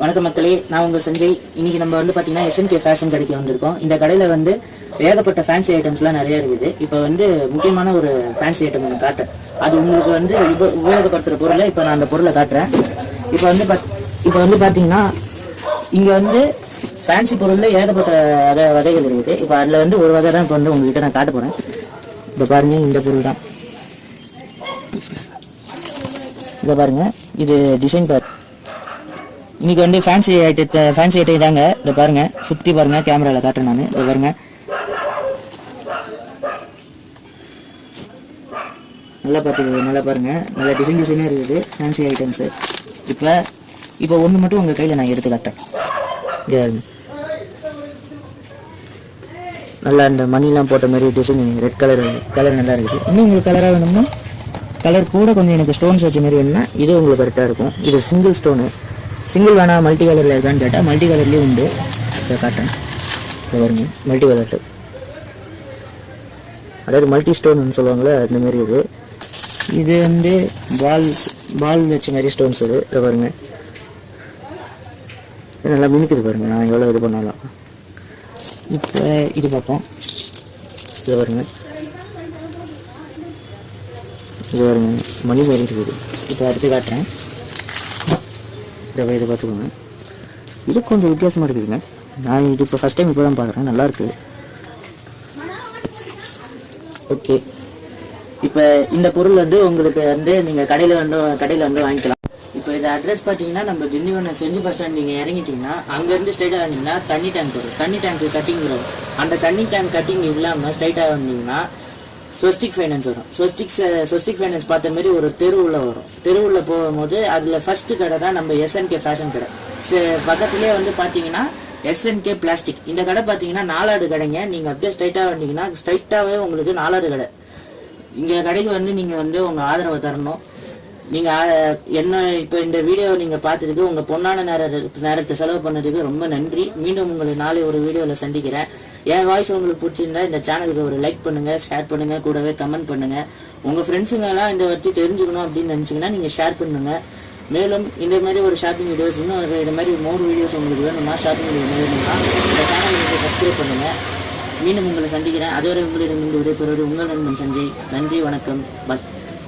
வணக்கம் மக்களே, நான் உங்கள் சஞ்சய். இன்னைக்கு நம்ம வந்து பார்த்தீங்கன்னா SNK ஃபேஷன் கடைக்கு வந்திருக்கோம். இந்த கடையில் வந்து ஏகப்பட்ட ஃபேன்சி ஐட்டம்ஸ்லாம் நிறைய இருக்குது. இப்போ வந்து முக்கியமான ஒரு ஃபேன்சி ஐட்டம் ஒன்று காட்டுறேன். அது உங்களுக்கு வந்து உபயோகப்படுத்துகிற பொருளை இப்போ நான் அந்த பொருளை காட்டுறேன். இப்போ வந்து பார்த்தீங்கன்னா இங்கே வந்து ஃபேன்சி பொருளில் ஏகப்பட்ட வகைகள் இருக்குது. இப்போ அதில் வந்து ஒரு வகை தான் இப்போ வந்து உங்கள்கிட்ட நான் காட்ட போகிறேன். இப்போ பாருங்கள், இந்த பொருள் தான். இதை பாருங்கள், இது டிசைன் பாரு. இன்னைக்கு வந்து ஃபேன்சி ஐட்டம் தாங்க. இதை பாருங்க, சுற்றி பாருங்க, கேமராவில் காட்டுறேன் நான். இதை பாருங்க, நல்லா பாருங்க, நல்லா டிசைனாக இருக்குது ஃபேன்சி ஐட்டம்ஸு. இப்போ ஒன்று மட்டும் உங்கள் கையில் நான் எடுத்து காட்டுறேன். இங்கே பாருங்க, நல்லா இந்த மணிலாம் போட்ட மாதிரி டிசைன், ரெட் கலர் நல்லா இருக்குது. இன்னும் உங்களுக்கு கலராக வேணும்னா கலர் கூட கொஞ்சம் எனக்கு ஸ்டோன்ஸ் வச்ச மாதிரி வேணும்னா இது உங்களுக்கு கரெக்டாக இருக்கும். இது சிங்கிள் ஸ்டோனு. சிங்கிள் வேணா மல்டி கலரில் இருக்கான்னு கேட்டால் மல்டி கலர்லேயும் உண்டு. இதை காட்டுறேன். இதை வருங்க, மல்டி கலர், அதாவது மல்டி ஸ்டோன்னு சொல்லுவாங்களே அந்த மாதிரி. இது வந்து பால் வச்ச மாதிரி ஸ்டோன்ஸ். இதை பாருங்க, நல்லா மினுக்குது பாருங்கள், நான் எவ்வளோ இது பண்ணலாம். இப்போ இது பார்ப்போம். இதை பாருங்க, மணி மாதிரி இருக்குது. இப்போ அடுத்து காட்டுறேன். இதை பார்த்துக்கோங்க, இது கொஞ்சம் வித்தியாசமாக இருக்குதுங்க. நான் இது இப்போ ஃபஸ்ட் டைம் இப்போ தான் பார்க்குறேன், நல்லாயிருக்கு. ஓகே, இப்போ இந்த பொருள் வந்து உங்களுக்கு வந்து நீங்கள் கடையில் வந்து வாங்கிக்கலாம். இப்போ இது அட்ரஸ் பார்த்தீங்கன்னா நம்ம திண்டிவனம் செஞ்சு பஸ் ஸ்டாண்ட் நீங்கள் இறங்கிட்டீங்கன்னா அங்கேருந்து ஸ்ட்ரைட்டாக வந்தீங்கன்னா தண்ணி டேங்க் வரும். தண்ணி டேங்க்கு கட்டிங் வரும். அந்த தண்ணி டேங்க் கட்டிங் இல்லாமல் ஸ்ட்ரைட்டாக வந்தீங்கன்னா ஸ்வஸ்டிக் ஃபைனான்ஸ் வரும். ஸ்வஸ்டிக் ஃபைனான்ஸ் பார்த்த மாதிரி ஒரு தெருவில் வரும். தெருவில் போகும்போது அதில் ஃபஸ்ட்டு கடை தான் நம்ம SNK ஃபேஷன் கடை. பக்கத்துலேயே வந்து பார்த்தீங்கன்னா SNK பிளாஸ்டிக். இந்த கடை பார்த்தீங்கன்னா நாலாடு கடைங்க. நீங்கள் அப்படியே ஸ்ட்ரைட்டாக வந்தீங்கன்னா ஸ்ட்ரைட்டாகவே உங்களுக்கு நாலாடு கடை. இங்கே கடைக்கு வந்து நீங்கள் வந்து உங்கள் ஆதரவை தரணும். நீங்கள் என்ன இப்போ இந்த வீடியோ நீங்கள் பார்த்துருக்கு, உங்கள் பொன்னான நேரத்தை செலவு பண்ணதுக்கு ரொம்ப நன்றி. மீண்டும் உங்களை நாளை ஒரு வீடியோவில் சந்திக்கிறேன். என் வாய்ஸ் உங்களுக்கு பிடிச்சிருந்தா இந்த சேனலுக்கு ஒரு லைக் பண்ணுங்கள், ஷேர் பண்ணுங்கள், கூடவே கமெண்ட் பண்ணுங்கள். உங்கள் ஃப்ரெண்ட்ஸுங்கெல்லாம் இந்த பற்றி தெரிஞ்சுக்கணும் அப்படின்னு நினச்சிங்கன்னா நீங்கள் ஷேர் பண்ணுங்கள். மேலும் இந்த மாதிரி ஒரு ஷாப்பிங் வீடியோஸ், இன்னும் இது மாதிரி வீடியோஸ் உங்களுக்கு வேணும்னா, ஷாப்பிங் வீடியோ வேணும்னா இந்த சேனலுக்கு சப்ஸ்கிரைப் பண்ணுங்கள். மீண்டும் உங்களை சந்திக்கிறேன். அதுவரை உங்களிடம் விடைபெறுவது உங்கள் நண்பன் சஞ்சய். நன்றி, வணக்கம், பாய்.